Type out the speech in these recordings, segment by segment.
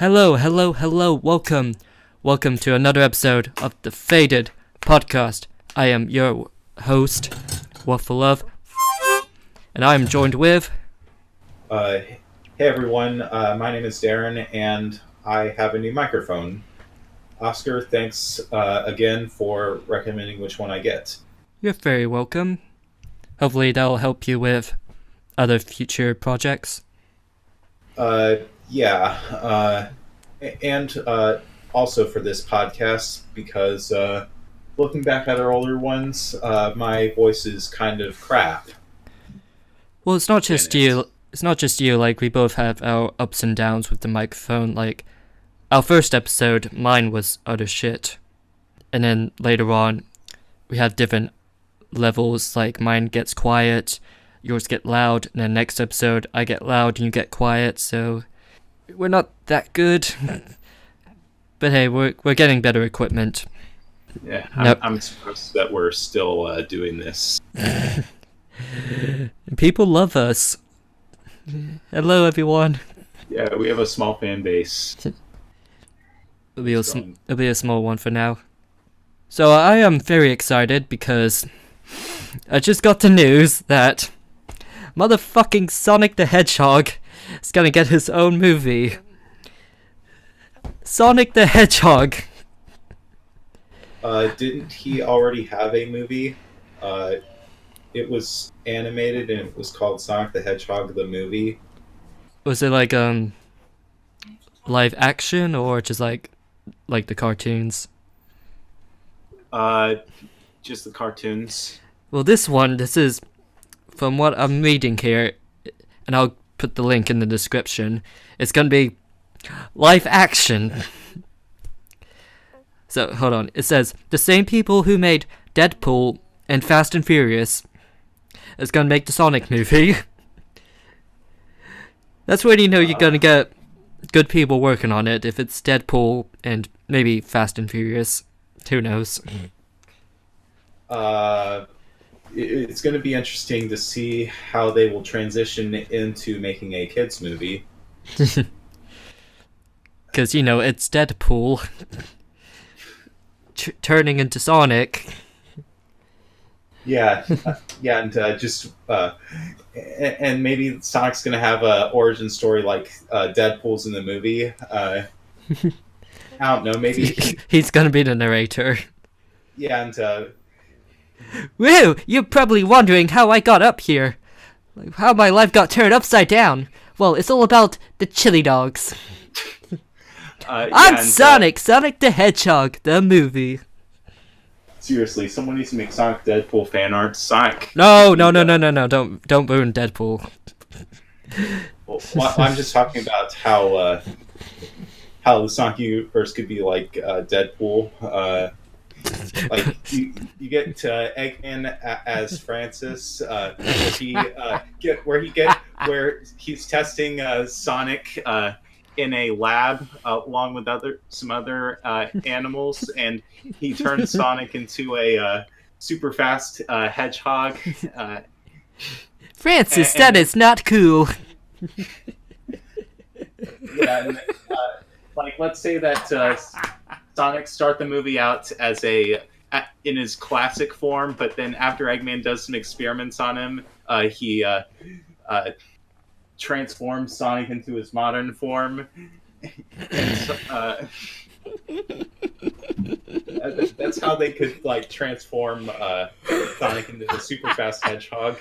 Hello, hello, hello, welcome. Welcome to another episode of the Faded Podcast. I am your host, Waffle Love, and I am joined with... Hey everyone, my name is Darren, and I have a new microphone. Oscar, thanks again for recommending which one I get. You're very welcome. Hopefully that'll help you with other future projects. And also for this podcast, because looking back at our older ones, my voice is kind of crap. Well, it's not just you. It's not just you. Like, we both have our ups and downs with the microphone. Like, our first episode, mine was utter shit. And then later on, we have different levels. Like, mine gets quiet, yours get loud, and then next episode, I get loud and you get quiet. So, we're not that good. But hey, we're getting better equipment. Yeah, Nope. I'm surprised that we're still doing this. People love us. Hello, everyone. Yeah, we have a small fan base. It'll be a small one for now. So I am very excited because I just got the news that motherfucking Sonic the Hedgehog is gonna get his own movie. Sonic the Hedgehog. Didn't he already have a movie? It was animated and it was called Sonic the Hedgehog the Movie. Was it like live action or just like the cartoons? Just the cartoons. Well, this is from what I'm reading here, and I'll put the link in the description. It's gonna be live action. So hold on. It says the same people who made Deadpool and Fast and Furious is gonna make the Sonic movie. That's when you know you're gonna get good people working on it. If it's Deadpool and maybe Fast and Furious, who knows? It's going to be interesting to see how they will transition into making a kids movie. Because you know it's Deadpool turning into Sonic. Yeah, and maybe Sonic's gonna have a origin story like Deadpool's in the movie. I don't know. Maybe he's gonna be the narrator. Yeah, and woo! You're probably wondering how I got up here, like how my life got turned upside down. Well, it's all about the chili dogs. I'm Sonic the Hedgehog, the movie. Seriously, someone needs to make Sonic Deadpool fan art. Sonic. No! Don't ruin Deadpool. Well, I'm just talking about how the Sonic universe could be like Deadpool. Like you get Eggman as Francis, where he's testing Sonic in a lab along with some other animals, and he turns Sonic into a super fast hedgehog. Francis, that is not cool. Yeah, and, like let's say that Sonic start the movie out as in his classic form, but then after Eggman does some experiments on him, he transforms Sonic into his modern form. And, that's how they could like transform Sonic into the super fast hedgehog.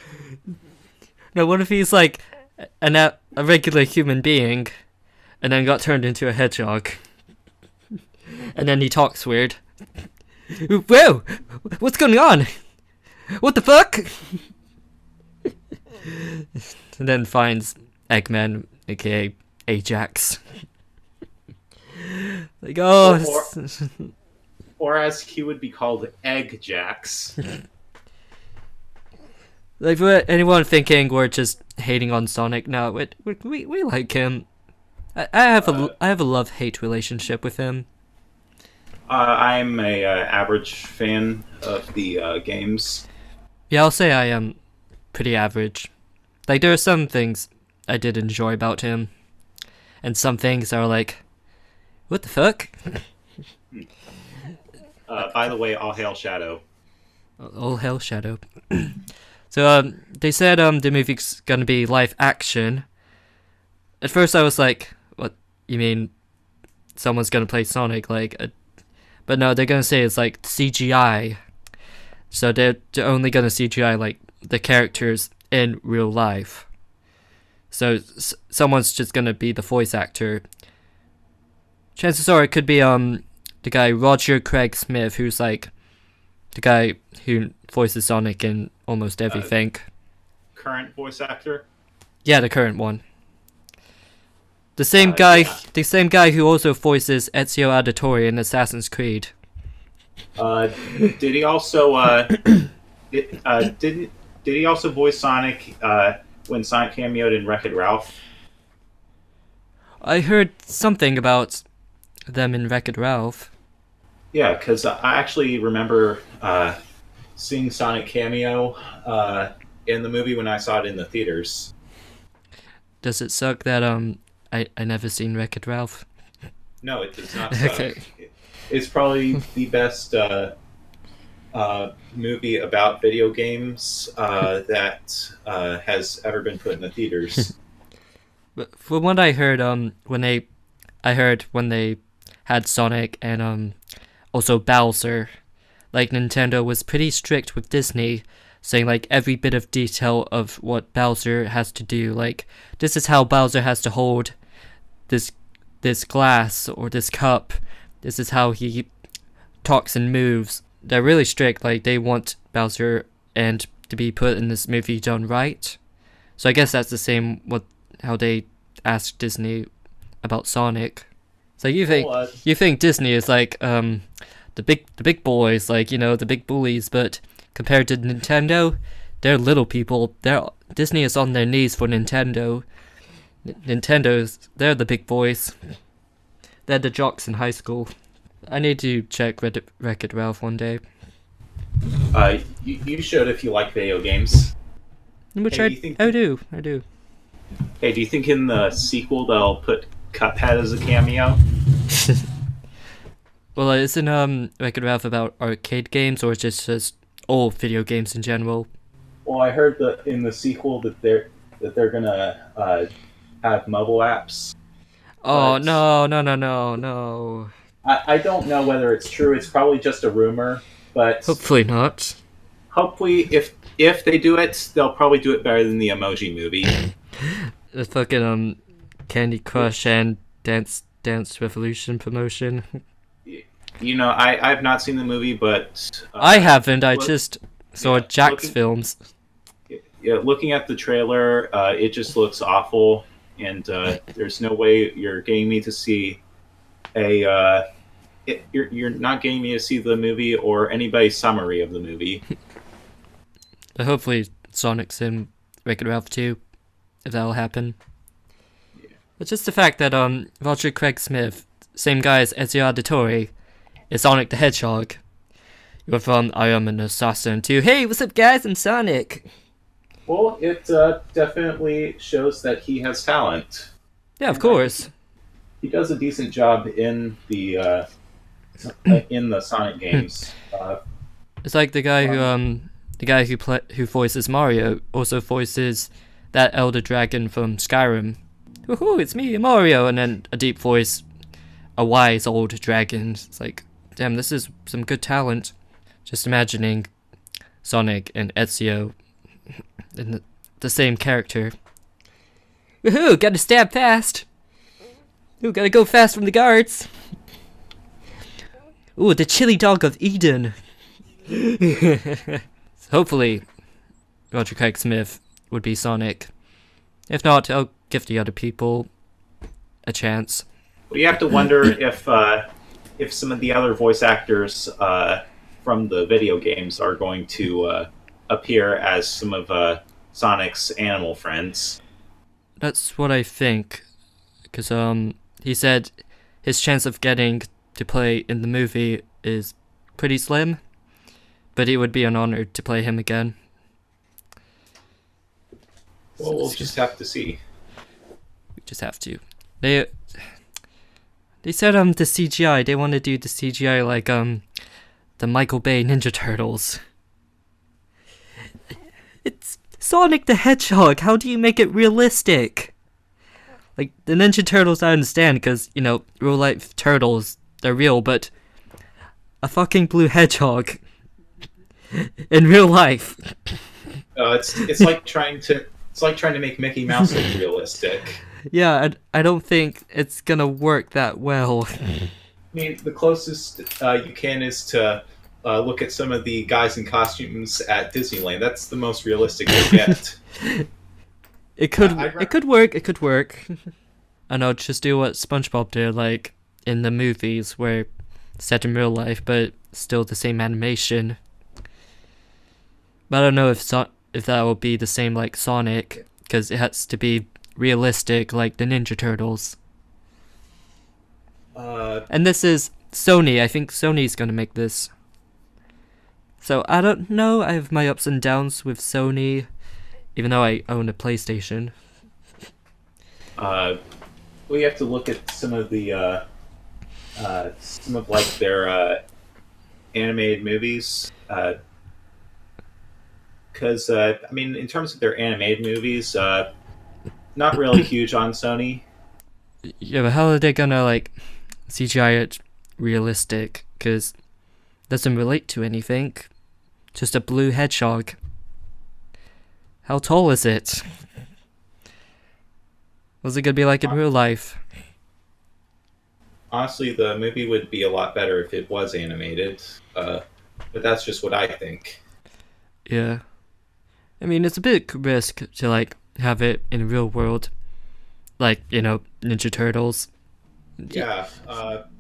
Now, what if he's like a regular human being, and then got turned into a hedgehog, and then he talks weird? Whoa! What's going on? What the fuck? And then finds Eggman, aka Ajax. Like, oh. Or as he would be called, Eggjax. Like, for anyone thinking we're just hating on Sonic, no, we like him. I have a love-hate relationship with him. I'm a average fan of the games. Yeah, I'll say I am pretty average. Like, there are some things I did enjoy about him, and some things are like, What the fuck? By the way, all hail Shadow. All hell Shadow. So they said the movie's gonna be live action. At first I was like, what, you mean someone's gonna play Sonic? But no, they're gonna say it's like CGI. So they're only gonna CGI like the characters in real life. So someone's just gonna be the voice actor. Chances are it could be the guy Roger Craig Smith, who's like the guy who voices Sonic in almost everything. Current voice actor? Yeah, the current one. The same guy who also voices Ezio Auditore in Assassin's Creed. Did he also did he also voice Sonic when Sonic cameoed in Wreck-It Ralph? I heard something about them in Wreck-It Ralph. Yeah, because I actually remember seeing Sonic cameo in the movie when I saw it in the theaters. Does it suck that I never seen Wreck-It Ralph? No, it does not suck. Okay. It's probably the best movie about video games that has ever been put in the theaters. But from what I heard, when they had Sonic and also Bowser, like Nintendo was pretty strict with Disney, saying like every bit of detail of what Bowser has to do. Like, this is how Bowser has to hold this glass or this cup. This is how he talks and moves. They're really strict. Like, they want Bowser and to be put in this movie done right. So I guess that's the same with how they asked Disney about Sonic. So you think Disney is like the big boys, like, you know, the big bullies, but compared to Nintendo, they're little people. Disney is on their knees for Nintendo. They're the big boys. They're the jocks in high school. I need to check Wreck-It Ralph one day. You should if you like video games. Which I do. Hey, do you think in the sequel they'll put Cuphead as a cameo? Well, isn't Wreck-It Ralph about arcade games, or just all video games in general? Well, I heard that in the sequel that they're gonna have mobile apps. Oh, no. I don't know whether it's true. It's probably just a rumor, but Hopefully not. hopefully, if they do it, they'll probably do it better than the Emoji Movie. The fucking Candy Crush and Dance Revolution promotion. You know, I have not seen the movie, but I haven't. I just saw Jack's films. Yeah, looking at the trailer, it just looks awful, and there's no way you're getting me to see you're not getting me to see the movie or anybody's summary of the movie. Hopefully Sonic's in Wreck-It Ralph 2, if that'll happen. Yeah. But just the fact that Roger Craig Smith, same guy as Ezio Auditore, is Sonic the Hedgehog. You went from I am an assassin to, hey, what's up guys, I'm Sonic. Well, it definitely shows that he has talent. Yeah, of course. He does a decent job in the Sonic games. It's like the guy who voices Mario also voices that Elder Dragon from Skyrim. Woohoo! It's me, Mario, and then a deep voice, a wise old dragon. It's like, damn, this is some good talent. Just imagining Sonic and Ezio in the same character. Woohoo! Gotta stab fast. Ooh, gotta go fast from the guards. Ooh, the chili dog of Eden. Hopefully, Roger Craig Smith would be Sonic. If not, I'll give the other people a chance. Well, you have to wonder if some of the other voice actors from the video games are going to appear as some of Sonic's animal friends. That's what I think, because he said his chance of getting to play in the movie is pretty slim, but it would be an honor to play him again. Well, we'll just have to see. We just have to. They They said the CGI. They want to do the CGI like the Michael Bay Ninja Turtles. It's Sonic the Hedgehog. How do you make it realistic? Like the Ninja Turtles, I understand because real life turtles they're real, but a fucking blue hedgehog in real life. It's like trying to make Mickey Mouse look realistic. Yeah, I don't think it's gonna work that well. I mean, the closest you can is to look at some of the guys in costumes at Disneyland. That's the most realistic you get. It could work. It could work. I know, just do what SpongeBob did, like in the movies, where it's set in real life, but still the same animation. But I don't know if that will be the same like Sonic, because it has to be realistic like the Ninja Turtles. And this is Sony. I think Sony's gonna make this. So I don't know. I have my ups and downs with Sony, even though I own a PlayStation. We have to look at some of the their animated movies. Because I mean, in terms of their animated movies, not really huge on Sony. Yeah, but how are they gonna like CGI it realistic? Because it doesn't relate to anything. Just a blue hedgehog. How tall is it? What's it gonna be like in real life? Honestly, the movie would be a lot better if it was animated. But that's just what I think. Yeah. I mean, it's a big risk to like have it in the real world. Like, Ninja Turtles. Yeah.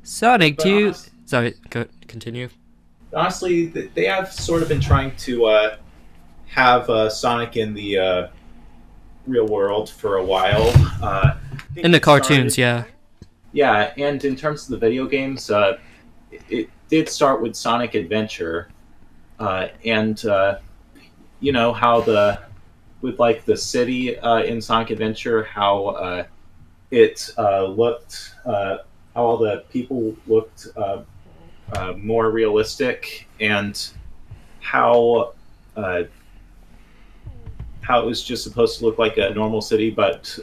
Sonic, do you... Sorry, continue. Honestly, they have sort of been trying to have Sonic in the real world for a while. In the cartoons, yeah. Yeah, and in terms of the video games, it did start with Sonic Adventure. And how with like the city in Sonic Adventure, how it looked, how all the people looked more realistic, and how it was just supposed to look like a normal city, but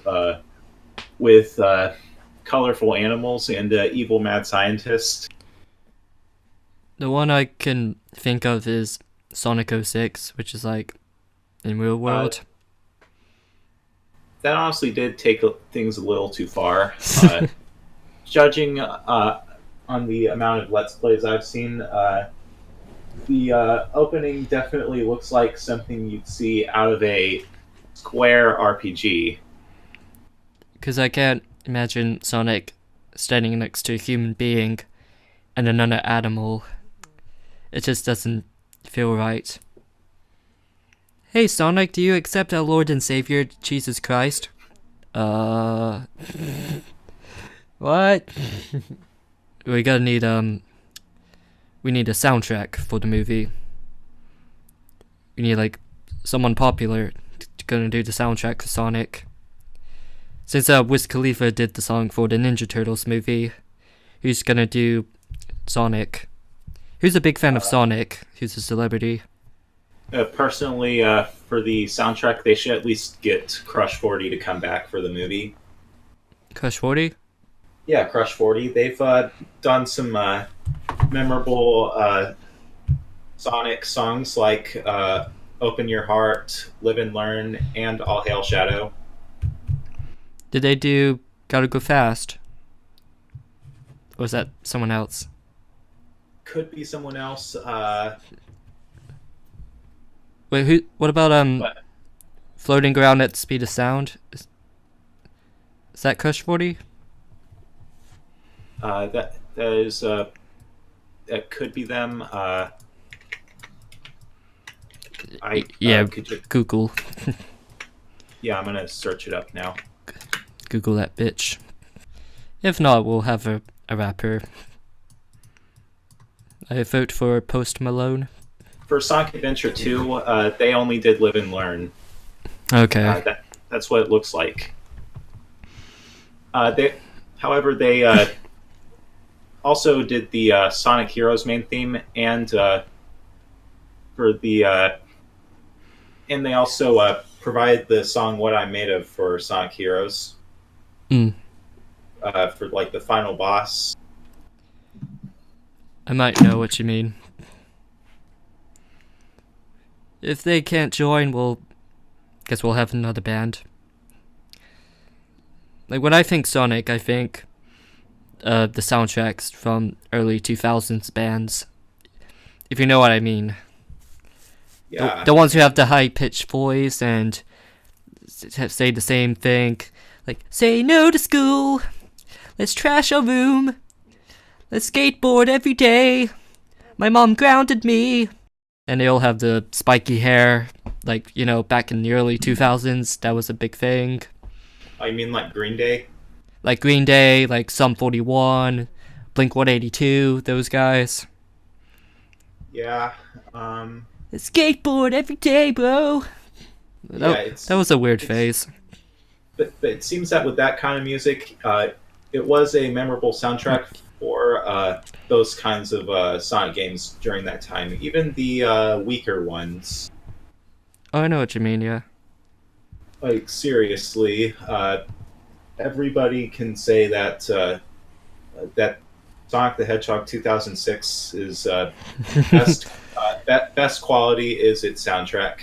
with colorful animals and evil mad scientists. The one I can think of is Sonic 06, which is like in real world. That honestly did take things a little too far. Judging on the amount of Let's Plays I've seen, the opening definitely looks like something you'd see out of a Square RPG. Because I can't imagine Sonic standing next to a human being and another animal. It just doesn't feel right. Hey Sonic, do you accept our Lord and Savior, Jesus Christ? What? We need a soundtrack for the movie. We need like someone popular gonna do the soundtrack for Sonic. Since Wiz Khalifa did the song for the Ninja Turtles movie, who's gonna do Sonic? Who's a big fan of Sonic? Who's a celebrity? Personally, for the soundtrack, they should at least get Crush 40 to come back for the movie. Crush 40? Yeah, Crush 40. They've done some memorable Sonic songs like Open Your Heart, Live and Learn, and All Hail Shadow. Did they do Gotta Go Fast? Or was that someone else? Could be someone else. Wait, who? What about Floating Around at the Speed of Sound? Is that Crush 40? That is that could be them. Could you... Google. Yeah, I'm gonna search it up now. Google that bitch. If not, we'll have a rapper. I vote for Post Malone. For Sonic Adventure 2, they only did Live and Learn. Okay. That's what it looks like. However, they also did the Sonic Heroes main theme, and for the and they also provided the song "What I'm Made Of" for Sonic Heroes Mm. for like the final boss. I might know what you mean. If they can't join, guess we'll have another band. Like, when I think Sonic, I think the soundtracks from early 2000s bands. If you know what I mean. Yeah, The ones who have the high-pitched voice and say the same thing. Like, say no to school. Let's trash our room. Let's skateboard every day. My mom grounded me. And they all have the spiky hair. Like, back in the early 2000s, that was a big thing. I mean like Green Day. Like Green Day, like Sum 41, Blink 182, those guys. Yeah. Skateboard every day, bro. That was a weird phase. But it seems that with that kind of music, it was a memorable soundtrack for those kinds of Sonic games during that time. Even the weaker ones. Oh, I know what you mean, yeah. Like, seriously, everybody can say that that Sonic the Hedgehog 2006 is best. Best quality is its soundtrack.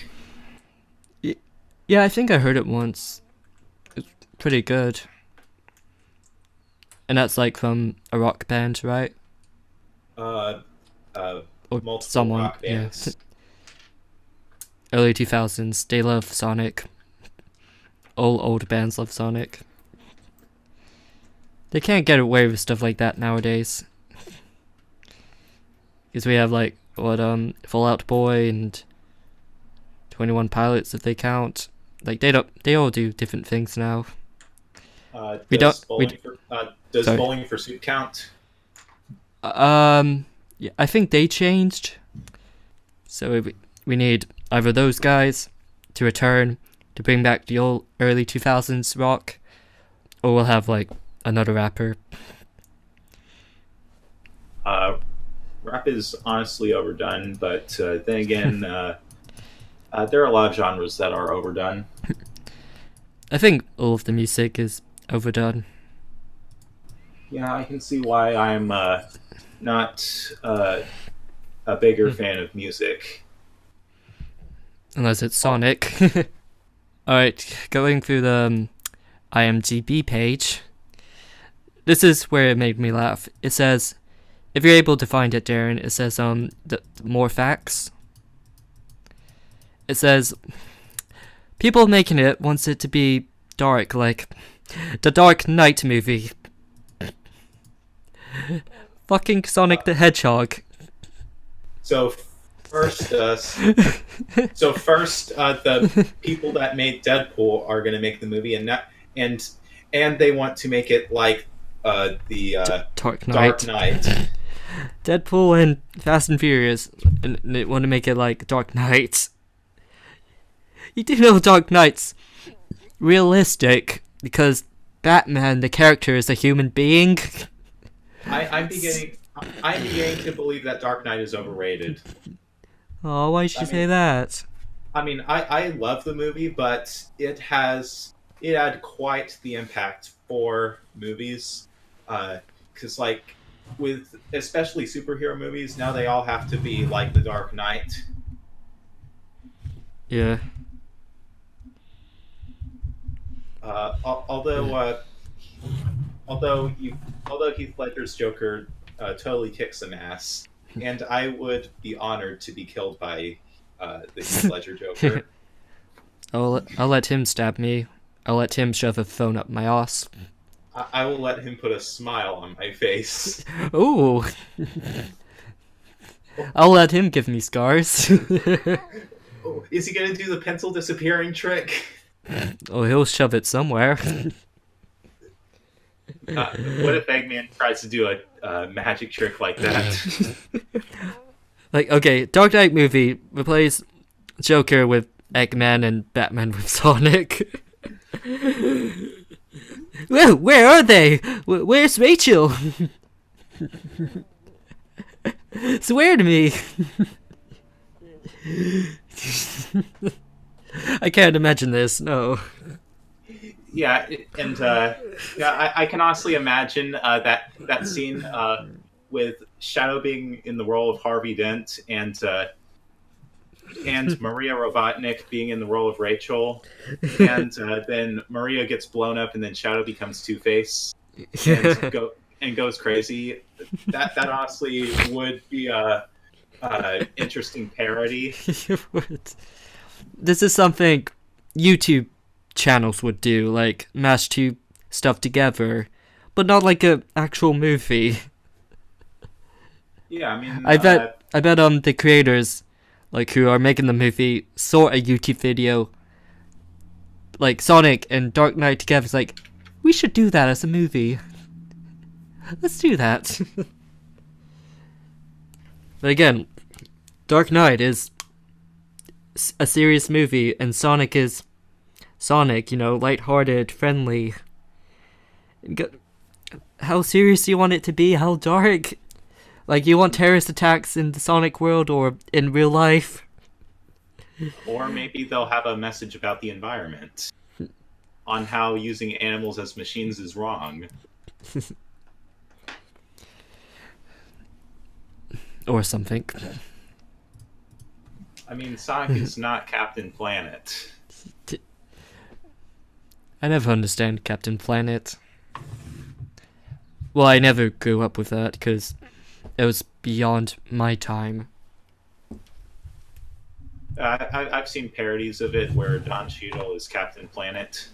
Yeah, I think I heard it once. It's pretty good. And that's like from a rock band, right? Or multiple someone, rock bands. Yeah. Early 2000s, they love Sonic. All old bands love Sonic. They can't get away with stuff like that nowadays. Because we have like Fall Out Boy and 21 Pilots, if they count. Like they all do different things now. Does Bowling for Soup count? Yeah, I think they changed. So we need either those guys to return to bring back the old early 2000s rock, or we'll have like another rapper. Rap is honestly overdone, but then again, there are a lot of genres that are overdone. I think all of the music is overdone. Yeah, I can see why I'm not a bigger fan of music. Unless it's Sonic. Alright, going through the IMDb page. This is where it made me laugh. It says, if you're able to find it, Darren, it says more facts. It says, people making it wants it to be dark, like the Dark Knight movie. Fucking Sonic the Hedgehog. So first, the people that made Deadpool are going to make the movie, and they want to make it like the Dark Dark Knight. Deadpool and Fast and Furious, and they want to make it like Dark Knight. You do know Dark Knight's realistic because Batman, the character, is a human being. I'm beginning to believe that Dark Knight is overrated. Oh, why did you say that? I mean, I love the movie, but it had quite the impact for movies. Because like with especially superhero movies, now they all have to be like the Dark Knight. Yeah. Although Heath Ledger's Joker totally kicks some ass, and I would be honored to be killed by the Heath Ledger Joker. I'll let him stab me. I'll let him shove a phone up my ass. I will let him put a smile on my face. Ooh. I'll let him give me scars. Oh, is he gonna do the pencil disappearing trick? Oh, he'll shove it somewhere. What if Eggman tries to do a magic trick like that? Like, okay, Dark Knight movie, replace Joker with Eggman and Batman with Sonic. Where are they? Where's Rachel? Swear to me. I can't imagine this. No. Yeah, and yeah, I can honestly imagine that scene with Shadow being in the role of Harvey Dent and Maria Robotnik being in the role of Rachel, and then Maria gets blown up, and then Shadow becomes Two Face and goes crazy. That honestly would be a interesting parody. This is something YouTube channels would do, like mash two stuff together, but not like a actual movie. Yeah, I mean, I bet the creators, like who are making the movie, saw a YouTube video like Sonic and Dark Knight together. It's like, we should do that as a movie. Let's do that. But again, Dark Knight is a serious movie, and Sonic is Sonic, you know, lighthearted, friendly. How serious do you want it to be? How dark? Like, you want terrorist attacks in the Sonic world or in real life? Or maybe they'll have a message about the environment on how using animals as machines is wrong. Or something. I mean, Sonic is not Captain Planet. I never understand Captain Planet. Well, I never grew up with that because it was beyond my time. I've seen parodies of it where Don Cheadle is Captain Planet.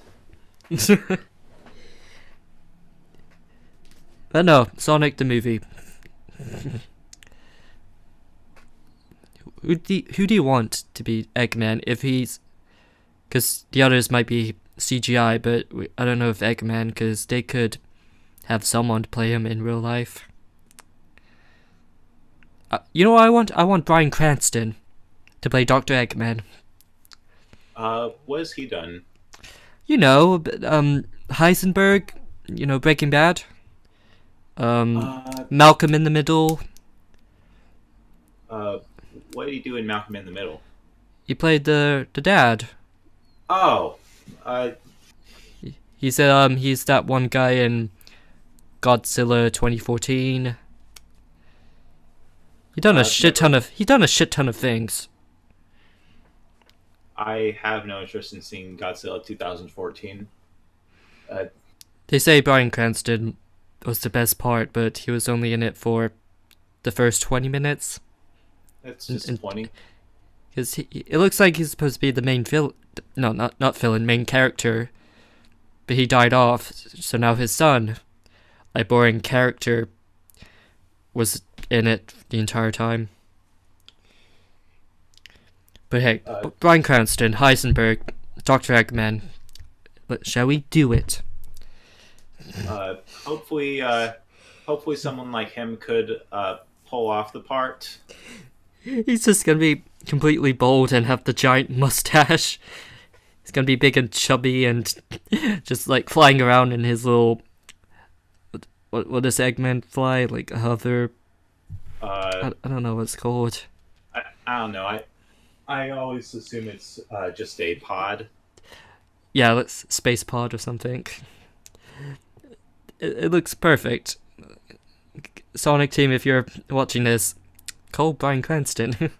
But no, Sonic the movie. Who do you want to be Eggman if he's... Because the others might be CGI, but I don't know if Eggman, because they could have someone to play him in real life. You know what I want? I want Bryan Cranston to play Dr. Eggman. What has he done? You know, Heisenberg, you know, Breaking Bad. Malcolm in the Middle. What did he do in Malcolm in the Middle? He played the dad. Oh, He's he's that one guy in Godzilla 2014. He done a shit ton of things. I have no interest in seeing Godzilla 2014. They say Bryan Cranston was the best part, but he was only in it for the first 20 minutes. That's disappointing. Because it looks like he's supposed to be the main villain. No, not villain, main character. But he died off, so now his son, a boring character, was in it the entire time. But hey, Bryan Cranston, Heisenberg, Dr. Eggman, shall we do it? Hopefully someone like him could pull off the part. He's just gonna be completely bald and have the giant mustache. He's gonna be big and chubby and just like flying around in his little... What does Eggman fly? Like a hover? I don't know what it's called. I don't know. I always assume it's just a pod. Yeah, let's space pod or something. It looks perfect. Sonic team, if you're watching this, call Bryan Cranston.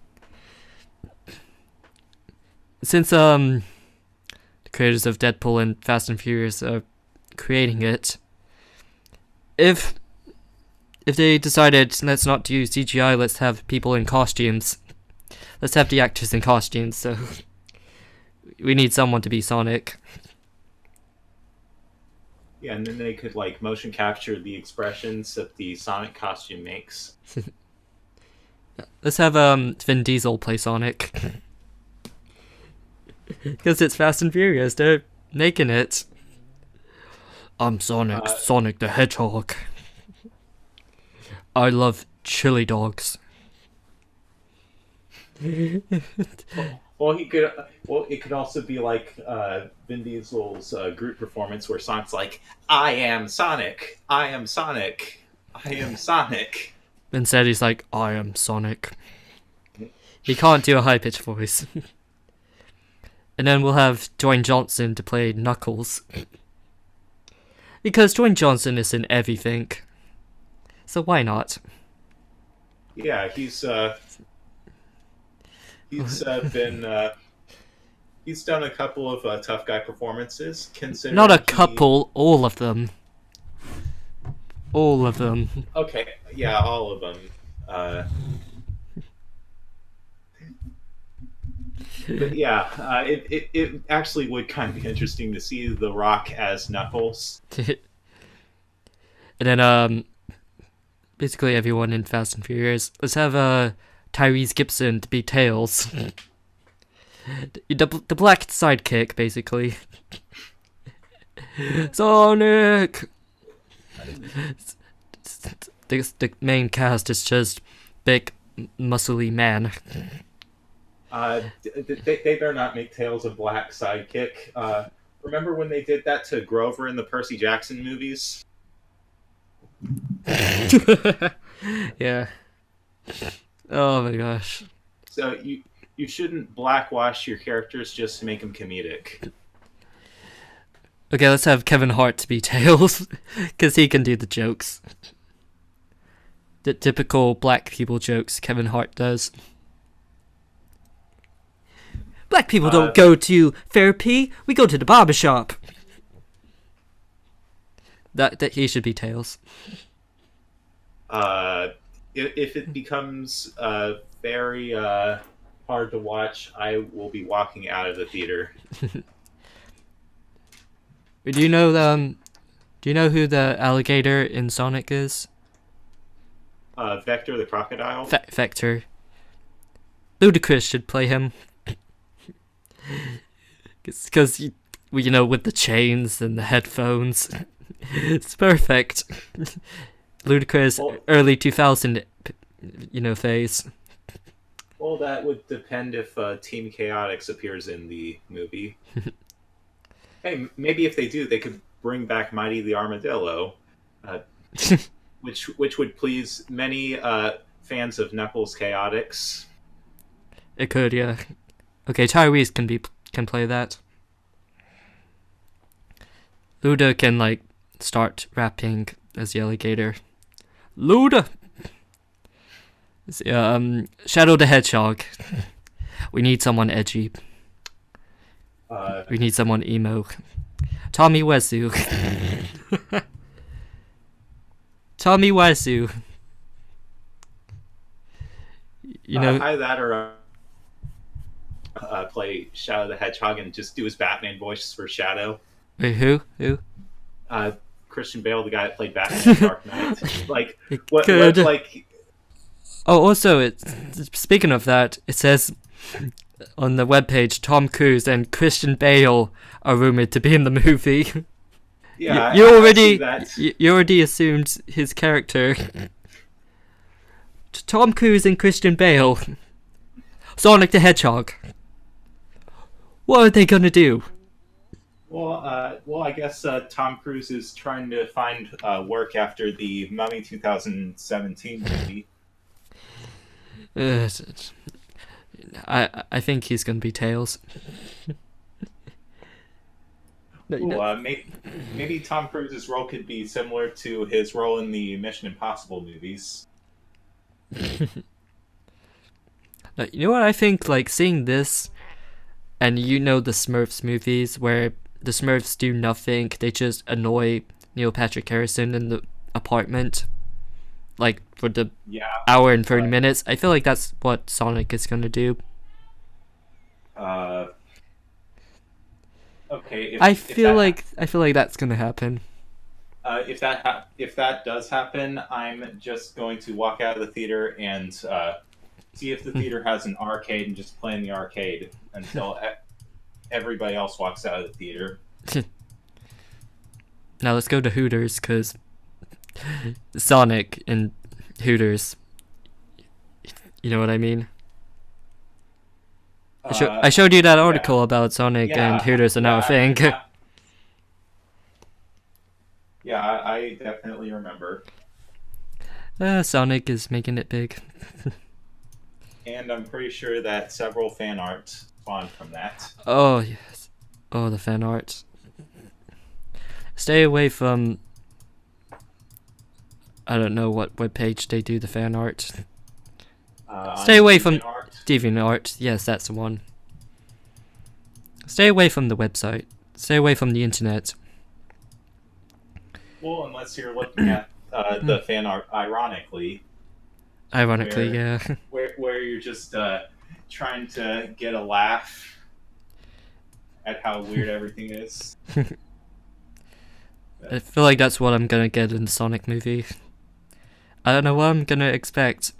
Since the creators of Deadpool and Fast and Furious are creating it, if they decided let's not do CGI, let's have people in costumes. Let's have the actors in costumes, so we need someone to be Sonic. Yeah, and then they could like motion capture the expressions that the Sonic costume makes. Let's have Vin Diesel play Sonic. Because it's Fast and Furious, they're making it. I'm Sonic, Sonic the Hedgehog. I love chili dogs. Well, it could also be like Vin Diesel's group performance where Sonic's like, "I am Sonic, I am Sonic." I am Sonic. Instead, he's like, I am Sonic. He can't do a high-pitched voice. And then we'll have Dwayne Johnson to play Knuckles. Because Dwayne Johnson is in everything. So why not? Yeah, he's been he's done a couple of tough guy performances. Considering Not a couple, all of them. All of them. Okay, yeah, all of them. But yeah, it actually would kind of be interesting to see The Rock as Knuckles. And then basically everyone in Fast and Furious. Let's have Tyrese Gibson to be Tails. The black sidekick, basically. Sonic. The main cast is just big, muscly man. They better not make Tails a black sidekick. Remember when they did that to Grover in the Percy Jackson movies? Yeah. Oh my gosh. So you shouldn't blackwash your characters just to make them comedic. Okay, let's have Kevin Hart to be Tails, because he can do the jokes. The typical black people jokes Kevin Hart does. Black people don't go to therapy, we go to the barbershop. That he should be Tails. If it becomes very hard to watch, I will be walking out of the theater. Do you know who the alligator in Sonic is? Vector the crocodile? Vector. Ludacris should play him. Because, with the chains and the headphones. It's perfect. Ludacris, early 2000, phase. Well, that would depend if Team Chaotix appears in the movie. Hey, maybe if they do, they could bring back Mighty the Armadillo, which would please many fans of Knuckles Chaotix. It could, yeah. Okay, Tyrese can play that. Luda can start rapping as the alligator. Luda. Shadow the Hedgehog. We need someone edgy. We need someone emo. Tommy Wiseau. Tommy Wiseau. Either play Shadow the Hedgehog and just do his Batman voice for Shadow. Wait, who? Christian Bale, the guy that played Batman in Dark Knight. Oh, also, speaking of that, it says on the webpage, Tom Cruise and Christian Bale are rumored to be in the movie. Yeah, you already assumed his character. Tom Cruise and Christian Bale. Sonic the Hedgehog. What are they gonna do? Well, I guess Tom Cruise is trying to find work after the Mummy 2017 movie. I think he's gonna be Tails. Maybe Tom Cruise's role could be similar to his role in the Mission Impossible movies. You know what I think? Seeing this, and the Smurfs movies where the Smurfs do nothing, they just annoy Neil Patrick Harrison in the apartment, for the hour and 30 minutes. I feel like that's what Sonic is gonna do. Okay. I feel like that's gonna happen. If that does happen, I'm just going to walk out of the theater and see if the theater has an arcade and just play in the arcade until everybody else walks out of the theater. Now let's go to Hooters, because Sonic and Hooters. You know what I mean? I showed you that article about Sonic and Hooters are now a thing. Yeah, I definitely remember. Sonic is making it big. And I'm pretty sure that several fan art spawned from that. Oh, yes. Oh, the fan art. Stay away from... I don't know what webpage they do the fan art. Stay away from DeviantArt. Yes, that's the one. Stay away from the website. Stay away from the internet. Well, unless you're looking at the fan art ironically. Ironically, yeah. Where you're just trying to get a laugh at how weird everything is. I feel like that's what I'm gonna get in the Sonic movie. I don't know what I'm gonna expect.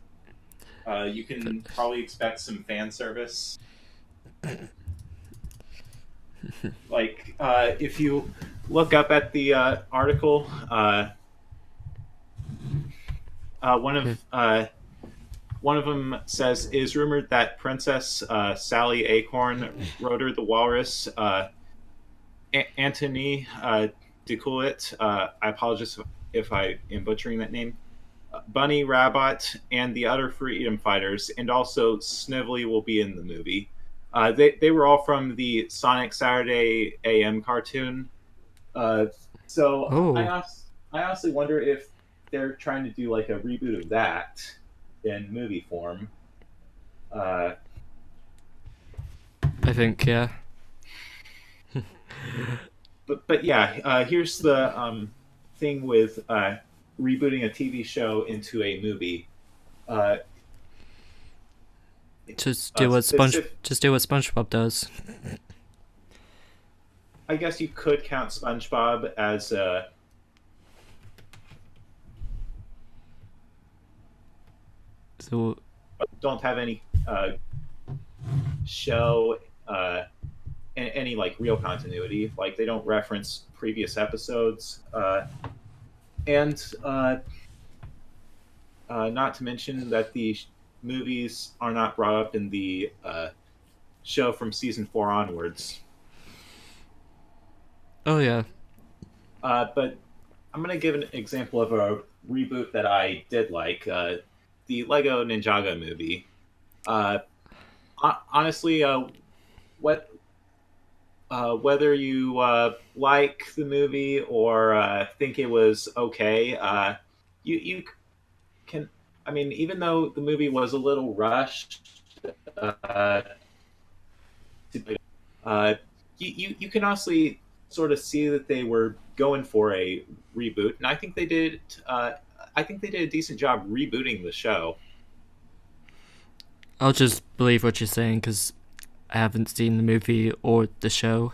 You can probably expect some fan service. Like, if you look up at the article, one of them says, "It is rumored that Princess Sally Acorn, Rotor the Walrus, Antony DeCoulet, I apologize if I am butchering that name, Bunny Rabbit, and the other freedom fighters, and also Snively will be in the movie." They were all from the Sonic Saturday AM cartoon. So I honestly wonder if they're trying to do like a reboot of that in movie form. I think, yeah. But yeah, here's the thing with rebooting a TV show into a movie. Just do what SpongeBob does. I guess you could count SpongeBob as a. So don't have any show any like real continuity. Like they don't reference previous episodes, and not to mention that the movies are not brought up in the show from season 4 onwards. Oh yeah. But I'm gonna give an example of a reboot that I did like. The Lego Ninjago movie. Honestly, whether you like the movie or think it was okay, you can. I mean, even though the movie was a little rushed, you can honestly sort of see that they were going for a reboot, and I think they did. I think they did a decent job rebooting the show. I'll just believe what you're saying because I haven't seen the movie or the show.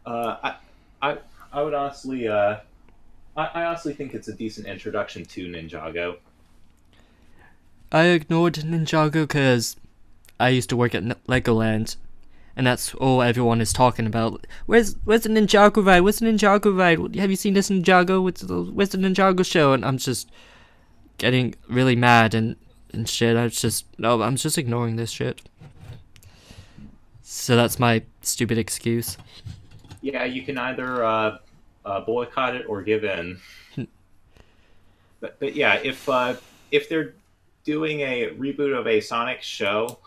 I would honestly, I honestly think it's a decent introduction to Ninjago. I ignored Ninjago because I used to work at Legoland, and that's all everyone is talking about. Where's the Ninjago ride? Where's the Ninjago ride? Have you seen this Ninjago? Where's the Ninjago show? And I'm just getting really mad and shit. I'm just ignoring this shit. So that's my stupid excuse. Yeah, you can either boycott it or give in. but yeah, if they're doing a reboot of a Sonic show,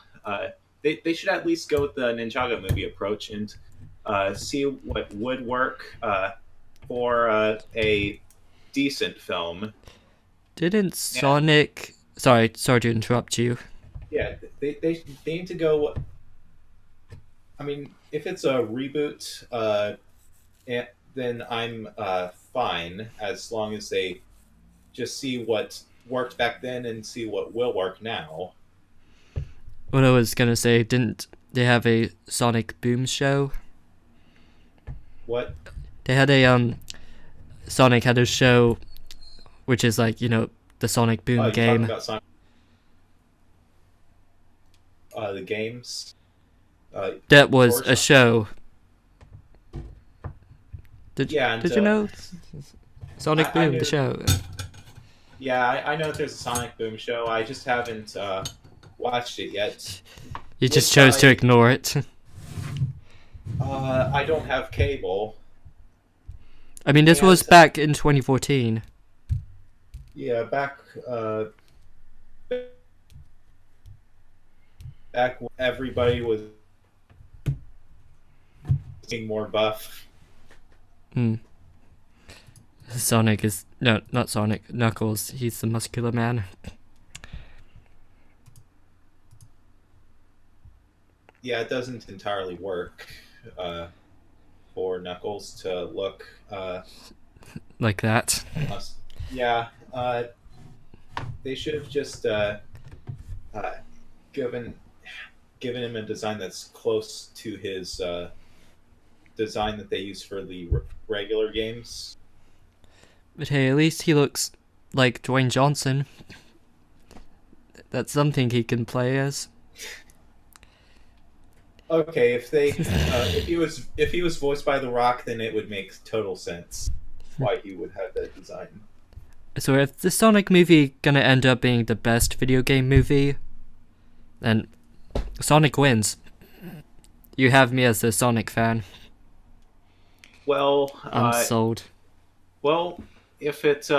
they should at least go with the Ninjago movie approach and see what would work for a decent film. Didn't Sonic... Sorry to interrupt you. Yeah, they need to go... I mean, if it's a reboot, then I'm fine, as long as they just see what worked back then and see what will work now. What I was gonna say, didn't they have a Sonic Boom show? What? They had a Sonic had a show, which is like, you know, the Sonic Boom game. About Sonic... the games. That was a show. Did you know? Sonic Boom, the show. Yeah, I know that there's a Sonic Boom show. I just haven't watched it yet. You just chose to ignore it. I don't have cable. I mean, this was back in 2014. Yeah, back when everybody was being more buff. Hmm. Sonic is no, not Sonic. Knuckles. He's the muscular man. Yeah, it doesn't entirely work for Knuckles to look. Like that. Must, yeah, they should have just uh, given given him a design that's close to his design that they use for the regular games. But hey, at least he looks like Dwayne Johnson. That's something he can play as. Okay, if he was voiced by The Rock, then it would make total sense why he would have that design. So if the Sonic movie gonna end up being the best video game movie, then Sonic wins. You have me as a Sonic fan. Well, I'm sold. well, if it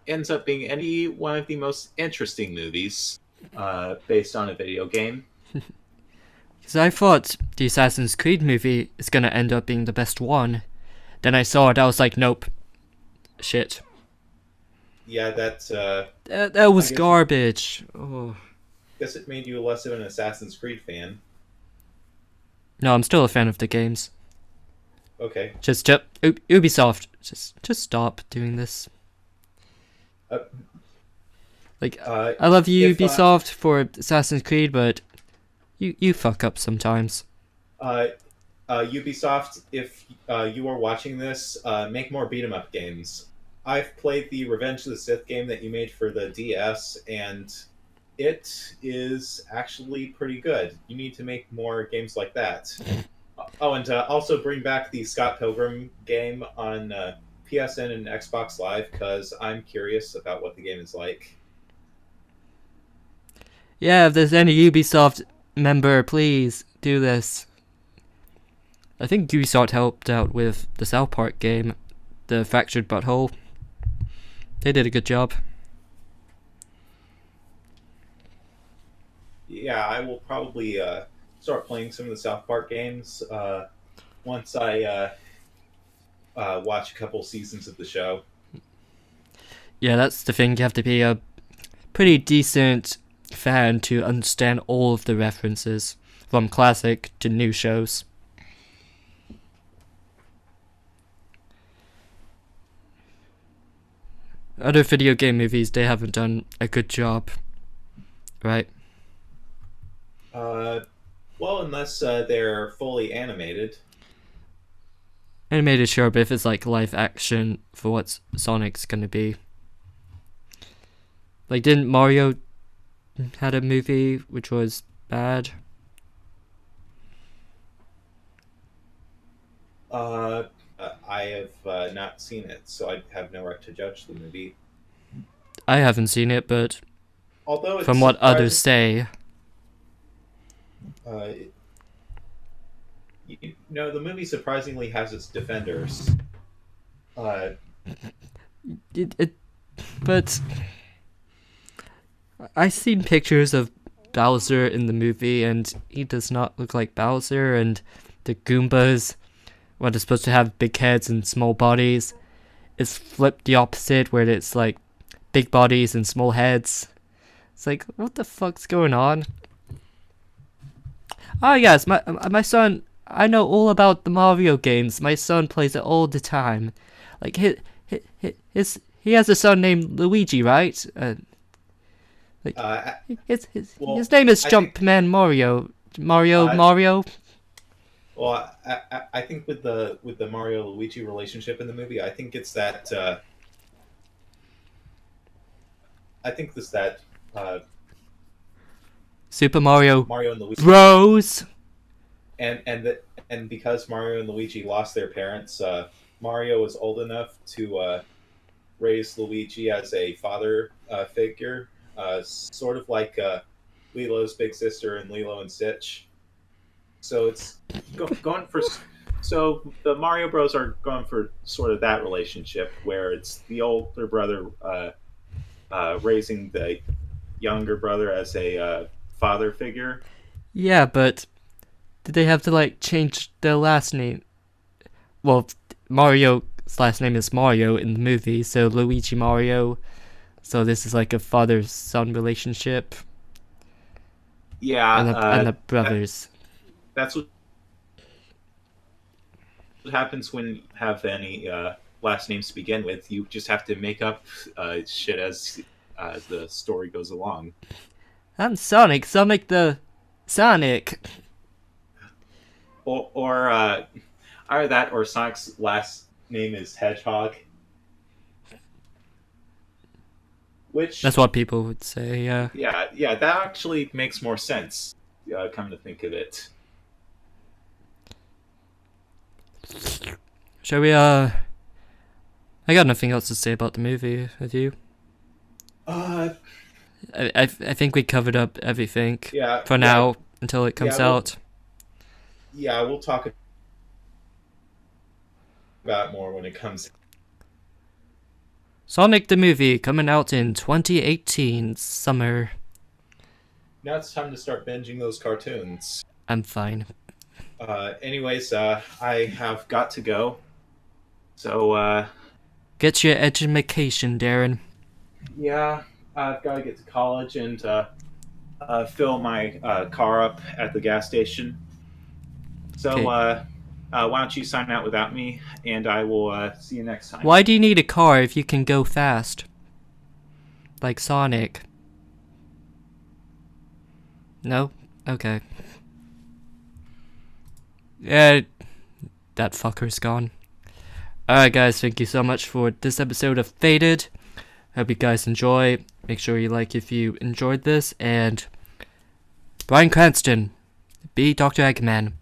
ends up being any one of the most interesting movies based on a video game, Because I thought the Assassin's Creed movie is gonna end up being the best one. Then I saw it, I was like, nope. Shit. yeah, That was garbage. Oh. guess it made you less of an Assassin's Creed fan. No, I'm still a fan of the games. Okay. Ubisoft, just stop doing this. Uh, Like, I love you, if, Ubisoft, for Assassin's Creed, but you fuck up sometimes. Ubisoft, if you are watching this, make more beat 'em up games. I've played the Revenge of the Sith game that you made for the DS, and it is actually pretty good. You need to make more games like that. Oh, and also bring back the Scott Pilgrim game on PSN and Xbox Live, because I'm curious about what the game is like. Yeah, if there's any Ubisoft member, please do this. I think Ubisoft helped out with the South Park game, the Fractured Butthole. They did a good job. Yeah, I will probably start playing some of the South Park games once I watch a couple seasons of the show. Yeah, that's the thing. You have to be a pretty decent fan to understand all of the references, from classic to new shows. Other video game movies, they haven't done a good job, right? Well, unless they're fully animated. Animated, sure, but if it's like live action for what Sonic's gonna be. Like, didn't Mario had a movie which was bad? I have not seen it, so I have no right to judge the movie. I haven't seen it, but Although it's from what others say, uh, the movie surprisingly has its defenders. but I've seen pictures of Bowser in the movie, and he does not look like Bowser, and the Goombas, what are supposed to have big heads and small bodies, is flipped the opposite, where it's like big bodies and small heads. It's like, what the fuck's going on? Oh yes, my son, I know all about the Mario games. My son plays it all the time. Like, he has a son named Luigi, right? His name is Jumpman Mario. Mario. Well, I think with the Mario Luigi relationship in the movie, I think it's that. I think this that Super Mario and Luigi Bros. And because Mario and Luigi lost their parents, Mario was old enough to raise Luigi as a father figure, sort of like Lilo's big sister and Lilo and Stitch. So it's going for So the Mario Bros are going for sort of that relationship where it's the older brother raising the younger brother as a father figure. Yeah, but did they have to like change their last name? Well, Mario's last name is Mario in the movie, so Luigi Mario. So this is like a father-son relationship, Yeah, and the brothers. that's what happens when you have any last names to begin with. You just have to make up shit as the story goes along. I'm Sonic. Sonic the Sonic. Or either that or Sonic's last name is Hedgehog, which That's what people would say. Yeah. yeah, that actually makes more sense. Come to think of it. Shall we? I got nothing else to say about the movie. With you? Uh, I think we covered up everything yeah, for now until it comes out. Yeah, we'll talk about it more when it comes. Sonic the movie coming out in 2018 summer. Now it's time to start binging those cartoons. I'm fine. Anyways, I have got to go. So, Get your education, Darren. yeah, I've got to get to college and fill my car up at the gas station. So, Okay. why don't you sign out without me, and I will see you next time. Why do you need a car if you can go fast? Like Sonic. No? Okay. Yeah, that fucker's gone. Alright guys, thank you so much for this episode of Faded. Hope you guys enjoy. Make sure you like if you enjoyed this, and Bryan Cranston, be Dr. Eggman.